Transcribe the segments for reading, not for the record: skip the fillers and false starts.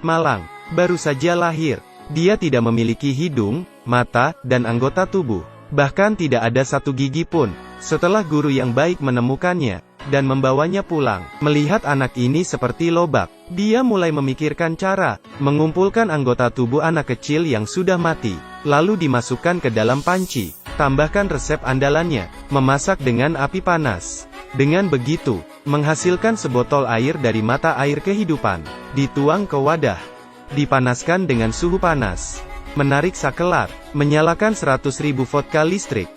malang, baru saja lahir. Dia tidak memiliki hidung, mata, dan anggota tubuh. Bahkan tidak ada satu gigi pun. Setelah guru yang baik menemukannya dan membawanya pulang, melihat anak ini seperti lobak, dia mulai memikirkan cara mengumpulkan anggota tubuh anak kecil yang sudah mati, lalu dimasukkan ke dalam panci. Tambahkan resep andalannya, memasak dengan api panas. Dengan begitu, menghasilkan sebotol air dari mata air kehidupan, dituang ke wadah, dipanaskan dengan suhu panas, menarik sakelar, menyalakan 100.000 vodka listrik.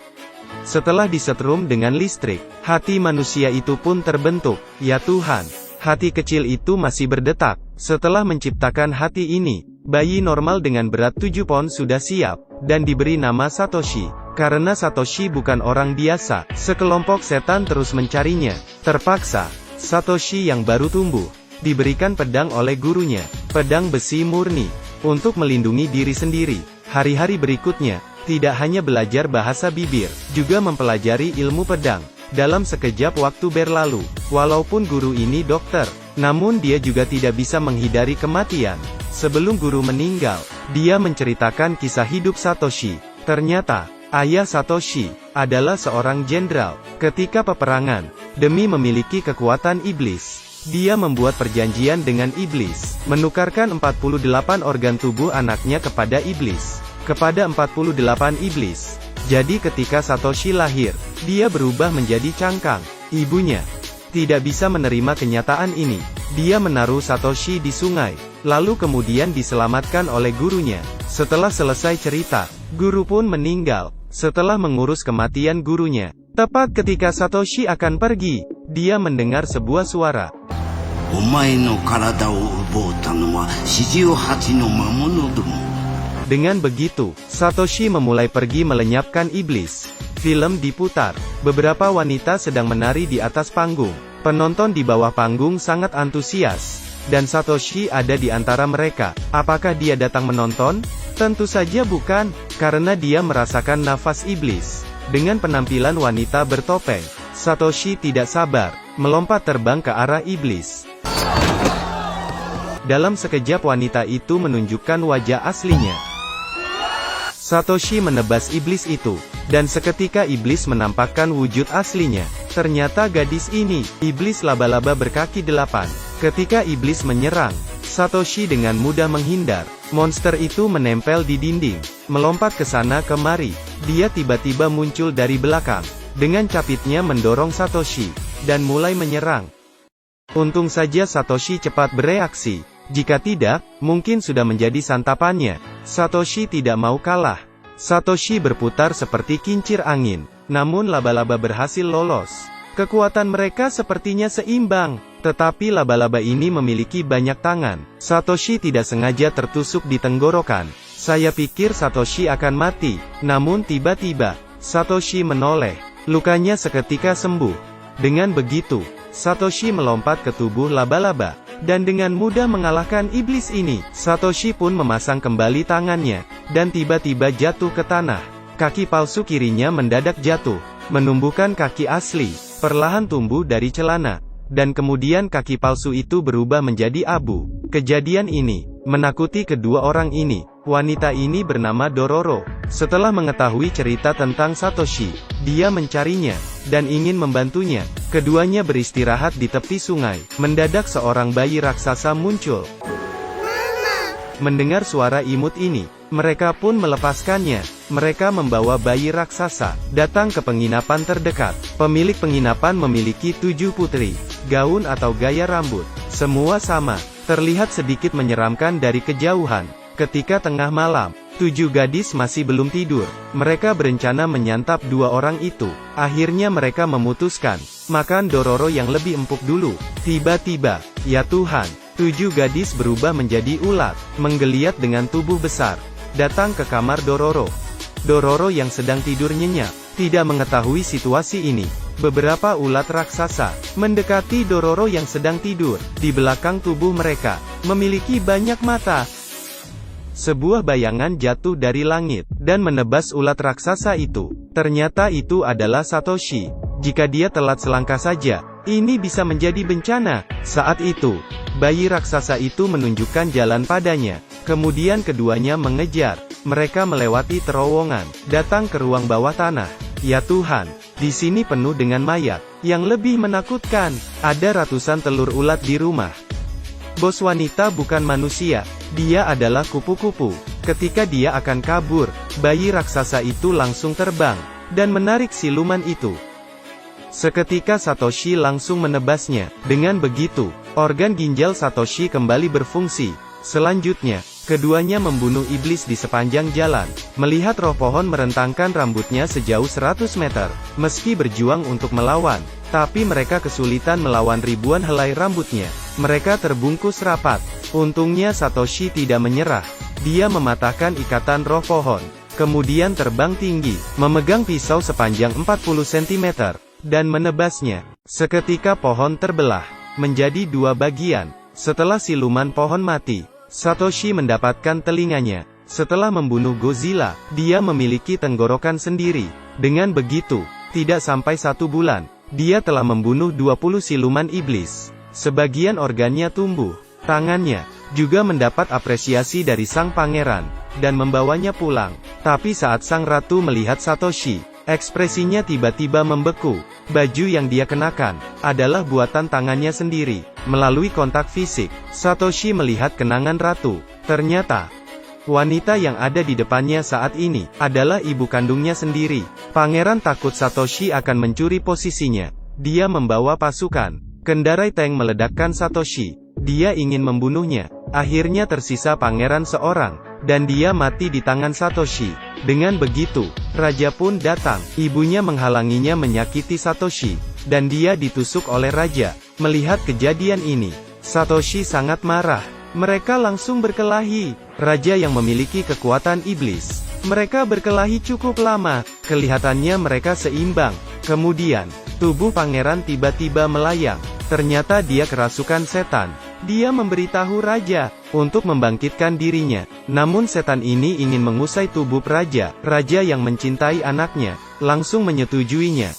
Setelah disetrum dengan listrik, hati manusia itu pun terbentuk. Ya Tuhan, hati kecil itu masih berdetak. Setelah menciptakan hati ini, bayi normal dengan berat 7 pon sudah siap, dan diberi nama Satoshi. Karena Satoshi bukan orang biasa, sekelompok setan terus mencarinya. Terpaksa, Satoshi yang baru tumbuh, diberikan pedang oleh gurunya, pedang besi murni, untuk melindungi diri sendiri. Hari-hari berikutnya, tidak hanya belajar bahasa bibir, juga mempelajari ilmu pedang. Dalam sekejap waktu berlalu, walaupun guru ini dokter, namun dia juga tidak bisa menghindari kematian. Sebelum guru meninggal, dia menceritakan kisah hidup Satoshi. Ternyata, ayah Satoshi adalah seorang jenderal. Ketika peperangan, demi memiliki kekuatan iblis, dia membuat perjanjian dengan iblis, menukarkan 48 organ tubuh anaknya kepada iblis. Kepada 48 iblis. Jadi ketika Satoshi lahir, dia berubah menjadi cangkang. Ibunya tidak bisa menerima kenyataan ini. Dia menaruh Satoshi di sungai, lalu kemudian diselamatkan oleh gurunya. Setelah selesai cerita, guru pun meninggal. Setelah mengurus kematian gurunya, tepat ketika Satoshi akan pergi, dia mendengar sebuah suara. Omae no karada o ubouta no wa shijio hachi no mamono domo. Dengan begitu, Satoshi memulai pergi melenyapkan iblis. Film diputar. Beberapa wanita sedang menari di atas panggung. Penonton di bawah panggung sangat antusias. Dan Satoshi ada di antara mereka. Apakah dia datang menonton? Tentu saja bukan, karena dia merasakan nafas iblis. Dengan penampilan wanita bertopeng, Satoshi tidak sabar, melompat terbang ke arah iblis. Dalam sekejap wanita itu menunjukkan wajah aslinya. Satoshi menebas iblis itu, dan seketika iblis menampakkan wujud aslinya. Ternyata gadis ini, iblis laba-laba berkaki 8. Ketika iblis menyerang, Satoshi dengan mudah menghindar. Monster itu menempel di dinding, melompat ke sana kemari. Dia tiba-tiba muncul dari belakang, dengan capitnya mendorong Satoshi, dan mulai menyerang. Untung saja Satoshi cepat bereaksi. Jika tidak, mungkin sudah menjadi santapannya. Satoshi tidak mau kalah. Satoshi berputar seperti kincir angin, namun laba-laba berhasil lolos. Kekuatan mereka sepertinya seimbang, tetapi laba-laba ini memiliki banyak tangan. Satoshi tidak sengaja tertusuk di tenggorokan. Saya pikir Satoshi akan mati, namun tiba-tiba, Satoshi menoleh. Lukanya seketika sembuh. Dengan begitu, Satoshi melompat ke tubuh laba-laba, dan dengan mudah mengalahkan iblis ini. Satoshi pun memasang kembali tangannya, dan tiba-tiba jatuh ke tanah. Kaki palsu kirinya mendadak jatuh, menumbuhkan kaki asli, perlahan tumbuh dari celana, dan kemudian kaki palsu itu berubah menjadi abu. Kejadian ini menakuti kedua orang ini. Wanita ini bernama Dororo. Setelah mengetahui cerita tentang Satoshi, dia mencarinya, dan ingin membantunya. Keduanya beristirahat di tepi sungai. Mendadak seorang bayi raksasa muncul. Mendengar suara imut ini, mereka pun melepaskannya. Mereka membawa bayi raksasa, datang ke penginapan terdekat. Pemilik penginapan memiliki 7 putri. Gaun atau gaya rambut, semua sama, terlihat sedikit menyeramkan dari kejauhan. Ketika tengah malam, 7 gadis masih belum tidur. Mereka berencana menyantap 2 orang itu. Akhirnya mereka memutuskan makan Dororo yang lebih empuk dulu. Tiba-tiba, ya Tuhan, 7 gadis berubah menjadi ulat, menggeliat dengan tubuh besar, datang ke kamar Dororo. Dororo yang sedang tidur nyenyak, tidak mengetahui situasi ini. Beberapa ulat raksasa mendekati Dororo yang sedang tidur. Di belakang tubuh mereka, memiliki banyak mata. Sebuah bayangan jatuh dari langit, dan menebas ulat raksasa itu. Ternyata itu adalah Satoshi. Jika dia telat selangkah saja, ini bisa menjadi bencana. Saat itu, bayi raksasa itu menunjukkan jalan padanya. Kemudian keduanya mengejar. Mereka melewati terowongan, datang ke ruang bawah tanah. Ya Tuhan, di sini penuh dengan mayat. Yang lebih menakutkan, ada ratusan telur ulat di rumah. Bos wanita bukan manusia, dia adalah kupu-kupu. Ketika dia akan kabur, bayi raksasa itu langsung terbang, dan menarik siluman itu. Seketika Satoshi langsung menebasnya. Dengan begitu, organ ginjal Satoshi kembali berfungsi. Selanjutnya, keduanya membunuh iblis di sepanjang jalan. Melihat roh pohon merentangkan rambutnya sejauh 100 meter. Meski berjuang untuk melawan, tapi mereka kesulitan melawan ribuan helai rambutnya. Mereka terbungkus rapat. Untungnya Satoshi tidak menyerah. Dia mematahkan ikatan roh pohon. Kemudian terbang tinggi, memegang pisau sepanjang 40 cm, dan menebasnya. Seketika pohon terbelah menjadi dua bagian. Setelah siluman pohon mati, Satoshi mendapatkan telinganya. Setelah membunuh Godzilla, dia memiliki tenggorokan sendiri. Dengan begitu, tidak sampai 1 bulan, dia telah membunuh 20 siluman iblis. Sebagian organnya tumbuh. Tangannya juga mendapat apresiasi dari sang pangeran, dan membawanya pulang. Tapi saat sang ratu melihat Satoshi, ekspresinya tiba-tiba membeku. Baju yang dia kenakan adalah buatan tangannya sendiri. Melalui kontak fisik, Satoshi melihat kenangan ratu. Ternyata, wanita yang ada di depannya saat ini adalah ibu kandungnya sendiri. Pangeran takut Satoshi akan mencuri posisinya. Dia membawa pasukan. Kendarai tank meledakkan Satoshi. Dia ingin membunuhnya. Akhirnya tersisa pangeran seorang, dan dia mati di tangan Satoshi. Dengan begitu, raja pun datang. Ibunya menghalanginya menyakiti Satoshi, dan dia ditusuk oleh raja. Melihat kejadian ini, Satoshi sangat marah. Mereka langsung berkelahi. Raja yang memiliki kekuatan iblis. Mereka berkelahi cukup lama. Kelihatannya mereka seimbang. Kemudian, tubuh pangeran tiba-tiba melayang. Ternyata dia kerasukan setan. Dia memberitahu raja untuk membangkitkan dirinya. Namun setan ini ingin mengusai tubuh raja. Raja yang mencintai anaknya langsung menyetujuinya.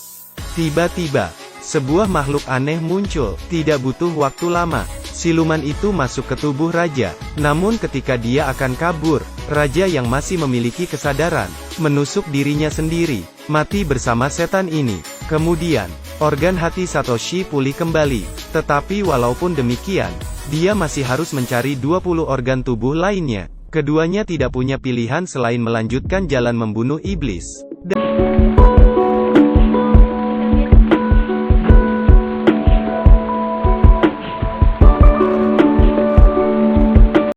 Tiba-tiba, sebuah makhluk aneh muncul. Tidak butuh waktu lama, siluman itu masuk ke tubuh raja. Namun ketika dia akan kabur, raja yang masih memiliki kesadaran menusuk dirinya sendiri, mati bersama setan ini. Kemudian, organ hati Satoshi pulih kembali. Tetapi walaupun demikian, dia masih harus mencari 20 organ tubuh lainnya. Keduanya tidak punya pilihan selain melanjutkan jalan membunuh iblis.